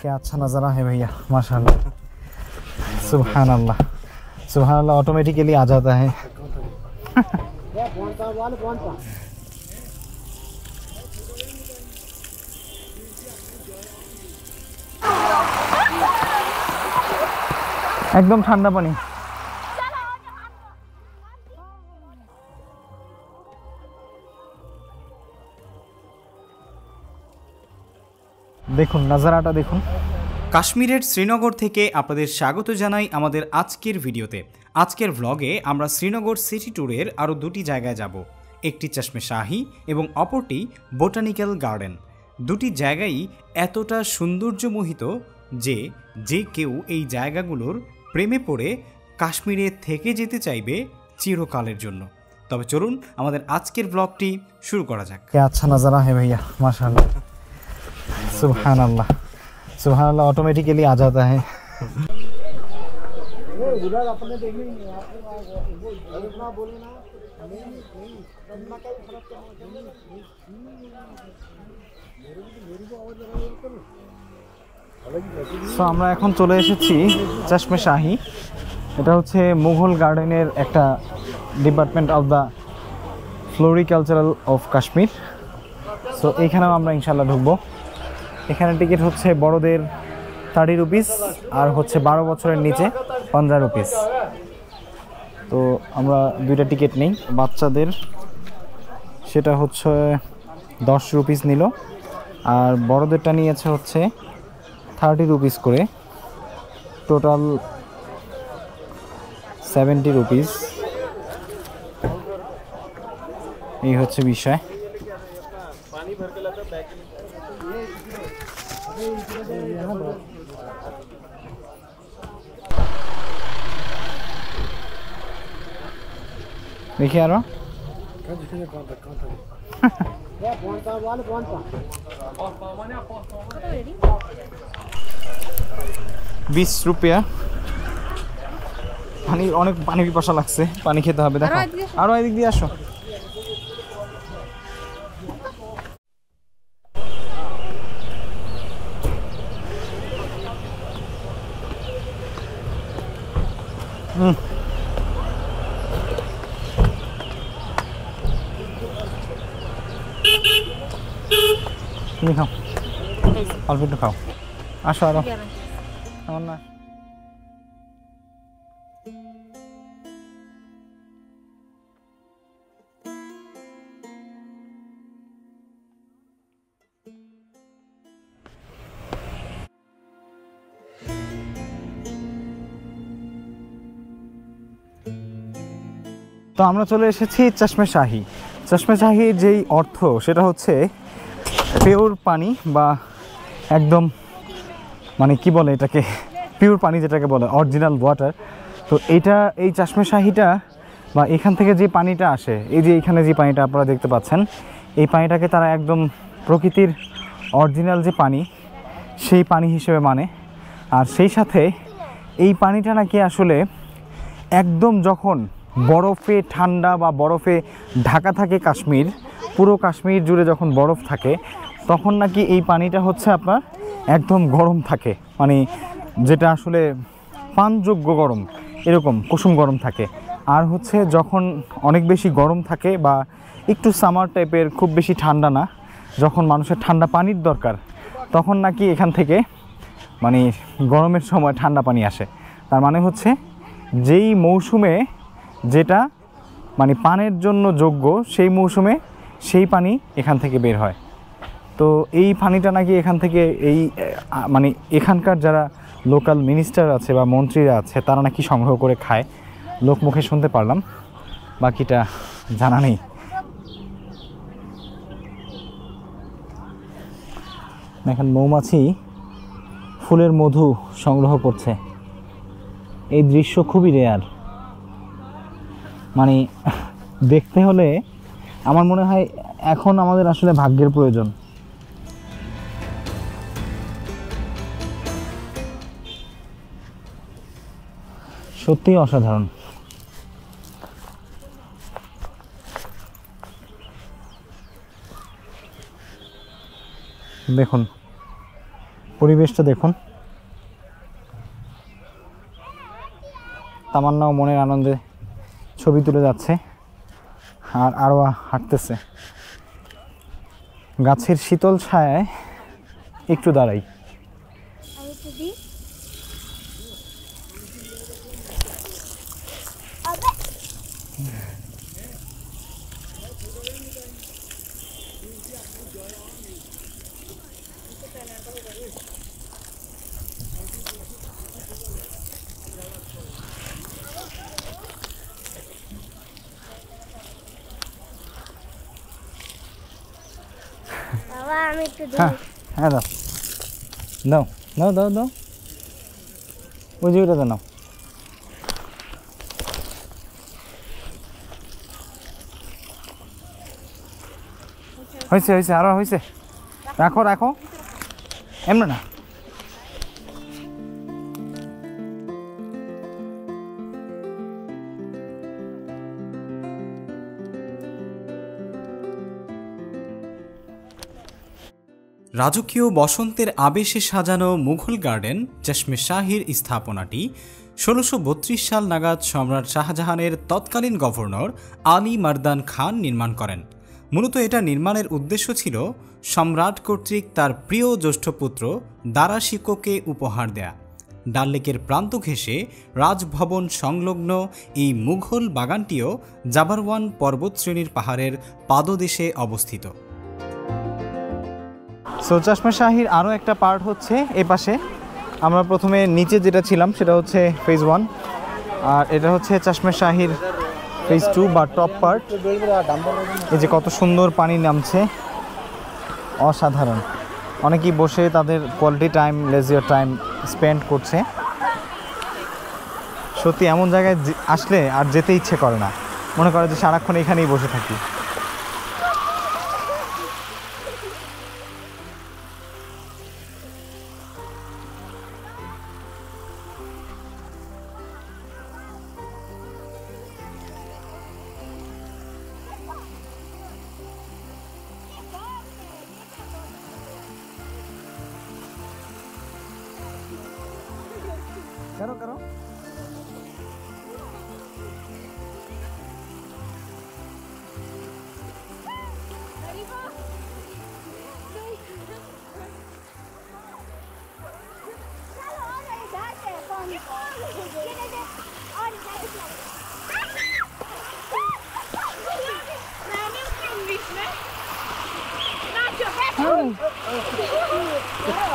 क्या अच्छा नज़ारा है भैया, माशाल्लाह, सुभान अल्लाह, सुभान अल्लाह, ऑटोमेटिकली आ जाता है। एकदम ठंडा पानी। দেখুন নজারাটা দেখুন। কাশ্মীরের শ্রীনগর থেকে আপনাদের স্বাগত জানাই আমাদের আজকের ভিডিওতে। আজকের ভ্লগে আমরা শ্রীনগর সিটি ট্যুরের আরও দুটি জায়গায় যাব, একটি চশমে শাহী এবং অপরটি বোটানিক্যাল গার্ডেন। দুটি জায়গাই এতটা সৌন্দর্যমোহিত যে যে কেউ এই জায়গাগুলোর প্রেমে পড়ে কাশ্মীরে থেকে যেতে চাইবে চিরকালের জন্য। তবে চলুন আমাদের আজকের ব্লগটি শুরু করা যাক। क्या अच्छा नज़ारा है भैया, माशाल्लाह, सुभान अल्लाह, सुभान अल्लाह, ऑटोमेटिकली आ जाता है। সো আমরা এখন চলে এসেছি চশমে শাহী। এটা হচ্ছে মুঘল গার্ডেনের একটা department of the floricultural of Kashmir. So এইখানেও আমরা ইনশাল্লাহ ঢুকবো। এখানে টিকিট হচ্ছে বড়দের 30 রুপিস আর হচ্ছে 12 বছরের নিচে 15 রুপিস। তো আমরা দুইটা টিকিট নিই। বাচ্চাদের সেটা হচ্ছে 10 রুপিস নিল, আর বড়দেরটা নিয়েছে হচ্ছে 30 রুপিস করে, টোটাল 70 রুপিস। এই হচ্ছে বিষয়। देखिए यार 20 रुपया। পানি, অনেক পানি পিপাসা লাগছে, পানি খেতে হবে। দেখো আরো এদিক দিয়ে আসো। তুমি খাও, অল্প একটু খাও, আসো আরো। আমার না তো আমরা চলে এসেছি চশমে শাহী। চশমে শাহীর যেই অর্থ সেটা হচ্ছে পিওর পানি, বা একদম মানে কি বলে এটাকে, পিওর পানি যেটাকে বলে, অরিজিনাল ওয়াটার। তো এইটা, এই চশমে শাহীটা বা এখান থেকে যে পানিটা আসে, এই যে এখানে যে পানিটা আপনারা দেখতে পাচ্ছেন, এই পানিটাকে তারা একদম প্রকৃতির অরিজিনাল যে পানি সেই পানি হিসেবে মানে। আর সেই সাথে এই পানিটা নাকি আসলে একদম যখন বরফে ঠান্ডা বা বরফে ঢাকা থাকে কাশ্মীর, পুরো কাশ্মীর জুড়ে যখন বরফ থাকে, তখন নাকি এই পানিটা হচ্ছে আপনার একদম গরম থাকে, মানে যেটা আসলে পানযোগ্য গরম, এরকম কুসুম গরম থাকে। আর হচ্ছে যখন অনেক বেশি গরম থাকে বা একটু সামার টাইপের, খুব বেশি ঠান্ডা না, যখন মানুষের ঠান্ডা পানির দরকার, তখন নাকি এখান থেকে মানে গরমের সময় ঠান্ডা পানি আসে। তার মানে হচ্ছে যেই মৌসুমে যেটা মানে পানের জন্য যোগ্য, সেই মৌসুমে সেই পানি এখান থেকে বের হয়। তো এই পানিটা নাকি এখান থেকে এই মানে এখানকার যারা লোকাল মিনিস্টার আছে বা মন্ত্রীরা আছে, তারা নাকি সংগ্রহ করে খায়, লোকমুখে শুনতে পারলাম, বাকিটা জানা নেই। এখন মৌমাছি ফুলের মধু সংগ্রহ করছে। এই দৃশ্য খুবই রেয়ার, মানে দেখতে হলে আমার মনে হয় এখন আমাদের আসলে ভাগ্যের প্রয়োজন। সত্যিই অসাধারণ। দেখুন পরিবেশটা দেখুন। তামান্নাও মনের আনন্দে ছবি তুলে যাচ্ছে আর আরোয়া হাঁটতেছে। গাছের শীতল ছায়ায় একটু দাঁড়াই। হ্যাঁ হ্যাঁ দাও দাও দাও দাও দাও, ওই জায়গাটাতে নাও। হয়েছে হয়েছে, আরো হয়েছে, রাখো রাখো, এমন না। রাজকীয় বসন্তের আবেশে সাজানো মুঘল গার্ডেন চশমে শাহির স্থাপনাটি ১৬৩২ সাল নাগাদ সম্রাট শাহজাহানের তৎকালীন গভর্নর আলী মারদান খান নির্মাণ করেন। মূলত এটা নির্মাণের উদ্দেশ্য ছিল সম্রাট কর্তৃক তার প্রিয় জ্যেষ্ঠ পুত্র দারা শিকোকে উপহার দেয়া। ডাল লেকের প্রান্ত ঘেঁষে রাজভবন সংলগ্ন এই মুঘল বাগানটিও জাবারওয়ান পর্বতশ্রেণীর পাহাড়ের পাদদেশে অবস্থিত। সো চশমে শাহির আরও একটা পার্ট হচ্ছে এ পাশে। আমরা প্রথমে নিচে যেটা ছিলাম সেটা হচ্ছে ফেজ 1, আর এটা হচ্ছে চশমে শাহির ফেজ 2 বা টপ পার্ট। এই যে কত সুন্দর পানি নামছে, অসাধারণ। অনেকেই বসে তাদের কোয়ালিটি টাইম, লেজিয়ার টাইম স্পেন্ড করছে। সত্যি এমন জায়গায় আসলে আর যেতে ইচ্ছে করে না, মনে করে যে সারাক্ষণ এখানেই বসে থাকি। करो करो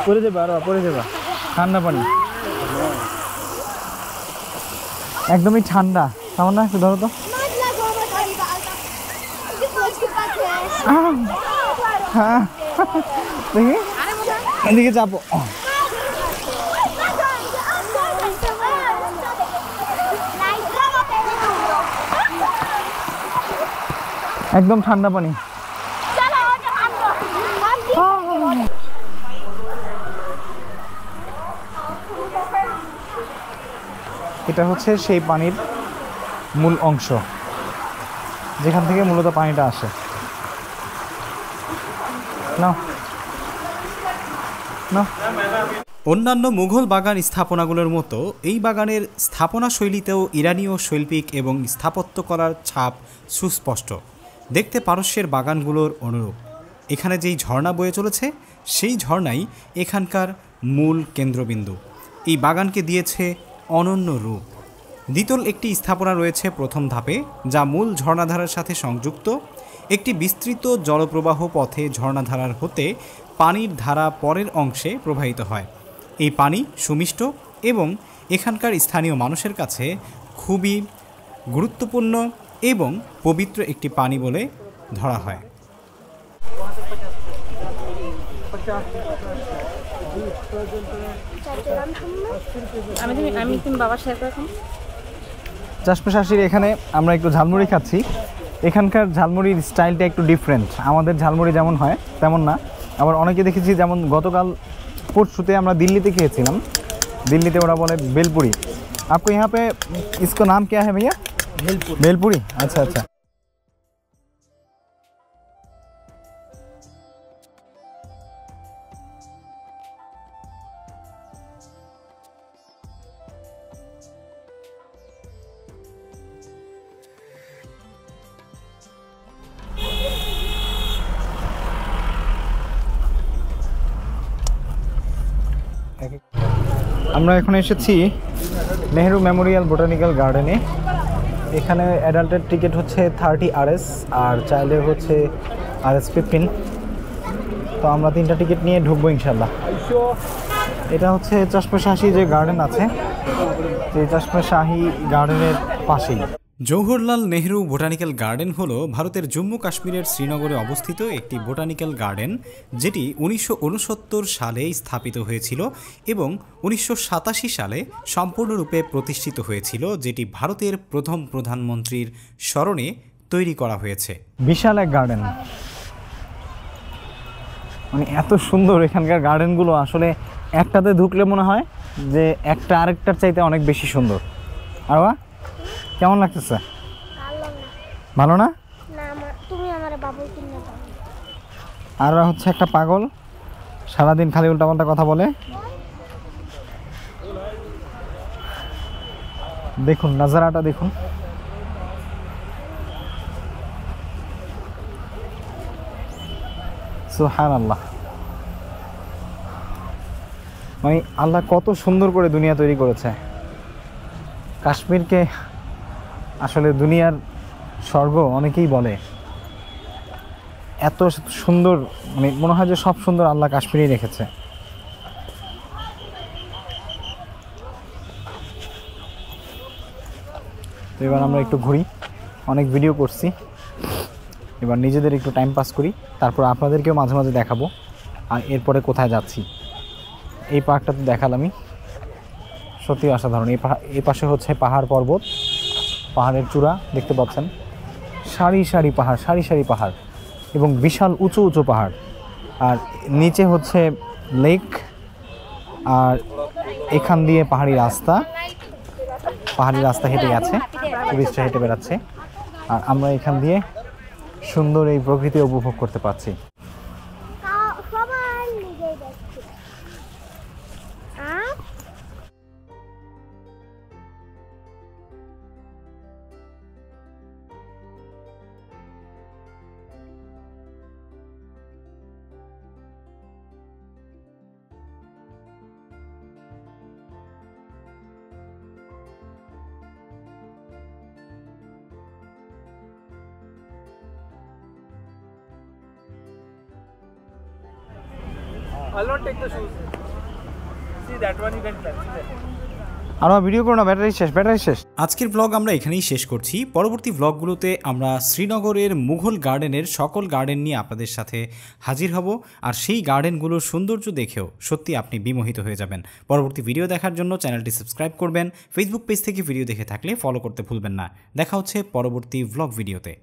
পরে যাবা, আর পরে যাবা। ঠান্ডা পানি, একদমই ঠান্ডা। কেমন না, একটু ধরো তো। হ্যাঁ দেখি, এদিকে যাবো। একদম ঠান্ডা পানি। এটা হচ্ছে সেই পানির মূল অংশ, যেখান থেকে মূলত পানিটা আসে। নাও নাও। অন্যান্য মুঘল বাগান স্থাপনাগুলোর মতো এই বাগানের স্থাপনা শৈলীতেও ইরানীয় শৈল্পিক এবং স্থাপত্যকলার ছাপ সুস্পষ্ট। দেখতে পারস্যের বাগানগুলোর অনুরূপ। এখানে যেই ঝর্ণা বয়ে চলেছে সেই ঝর্ণাই এখানকার মূল কেন্দ্রবিন্দু। এই বাগানকে দিয়েছে অনন্য রূপ। দ্বিতল একটি স্থাপনা রয়েছে প্রথম ধাপে, যা মূল ঝর্ণাধারার সাথে সংযুক্ত। একটি বিস্তৃত জলপ্রবাহ পথে ঝর্ণাধারার হতে পানির ধারা পরের অংশে প্রবাহিত হয়। এই পানি সুমিষ্ট এবং এখানকার স্থানীয় মানুষের কাছে খুবই গুরুত্বপূর্ণ এবং পবিত্র একটি পানি বলে ধরা হয়। চশমে শাহির এখানে আমরা একটু ঝালমুড়ি খাচ্ছি। এখানকার ঝালমুড়ির স্টাইলটা একটু ডিফারেন্ট। আমাদের ঝালমুড়ি যেমন হয় তেমন না। আবার অনেকে দেখেছি, যেমন গতকাল পরশুতে আমরা দিল্লিতে খেয়েছিলাম। দিল্লিতে ওরা বলে বেলপুরি। आपको यहाँ पे इसका नाम क्या है भैया? भेलपुरी। भेलपुरी, अच्छा अच्छा। আমরা এখন এসেছি নেহেরু মেমোরিয়াল বোটানিক্যাল গার্ডেনে। এখানে অ্যাডাল্টের টিকিট হচ্ছে 30 RS আর চাইল্ডের হচ্ছে RS 15। তো আমরা 3টা টিকিট নিয়ে ঢুকবো ইনশাল্লাহ। এটা হচ্ছে চশমে শাহী যে গার্ডেন আছে, সেই চশমে শাহী গার্ডেনের পাশেই। জওহরলাল নেহরু বোটানিক্যাল গার্ডেন হলো ভারতের জম্মু কাশ্মীরের শ্রীনগরে অবস্থিত একটি বোটানিক্যাল গার্ডেন, যেটি 1969 সালে স্থাপিত হয়েছিল এবং 1987 সালে সম্পূর্ণরূপে প্রতিষ্ঠিত হয়েছিল, যেটি ভারতের প্রথম প্রধানমন্ত্রীর স্মরণে তৈরি করা হয়েছে। বিশাল এক গার্ডেন, মানে এত সুন্দর এখানকার গার্ডেনগুলো। আসলে একটাতে ঢুকলে মনে হয় যে একটা আরেকটার চাইতে অনেক বেশি সুন্দর। আর কেমন লাগতেছে? ভালো না? তুমি আমার বাবু কিনে দাও। আর হচ্ছে একটা পাগল, সারাদিন খালি উল্টাপাল্টা কথা বলে। দেখুন নাজারাটা দেখুন। সুবহানাল্লাহ, মানে আল্লাহ কত সুন্দর করে দুনিয়া তৈরি করেছে। কাশ্মীরকে আসলে দুনিয়ার স্বর্গ অনেকেই বলে। এত সুন্দর, মানে মনে হয় যে সব সুন্দর আল্লাহ কাশ্মীরেই রেখেছে। তো এবার আমরা একটু ঘুরি, অনেক ভিডিও করছি, এবার নিজেদের একটু টাইম পাস করি, তারপর আপনাদেরকেও মাঝে মাঝে দেখাবো। আর এরপরে কোথায় যাচ্ছি, এই পার্কটা তো দেখালামই, সত্যি অসাধারণ। এই পাশে হচ্ছে পাহাড় পর্বত, পাহাড়ের চূড়া দেখতে পাচ্ছেন, সারি সারি পাহাড়, সারি সারি পাহাড় এবং বিশাল উঁচু উঁচু পাহাড়। আর নিচে হচ্ছে লেক, আর এখান দিয়ে পাহাড়ি রাস্তা হেঁটে গেছে, টুরিস্টরা হেঁটে বেড়াচ্ছে। আর আমরা এখান দিয়ে সুন্দর এই প্রকৃতি উপভোগ করতে পারছি। সবাই নিজেই দেখছে। I'll not take the shoes. See that one you can touch. আর ভিডিও করো না, ব্যাটারি শেষ। আজকের ব্লগ আমরা এখানেই শেষ করছি। পরবর্তী ব্লগগুলোতে আমরা শ্রীনগরের মুঘল গার্ডেনের সকল গার্ডেন নিয়ে আপনাদের সাথে হাজির হব। আর সেই গার্ডেনগুলোর সৌন্দর্য দেখেও সত্যি আপনি বিমোহিত হয়ে যাবেন। পরবর্তী ভিডিও দেখার জন্য চ্যানেলটি সাবস্ক্রাইব করবেন। ফেসবুক পেজ থেকে ভিডিও দেখে থাকলে ফলো করতে ভুলবেন না। দেখা হচ্ছে পরবর্তী ব্লগ ভিডিওতে।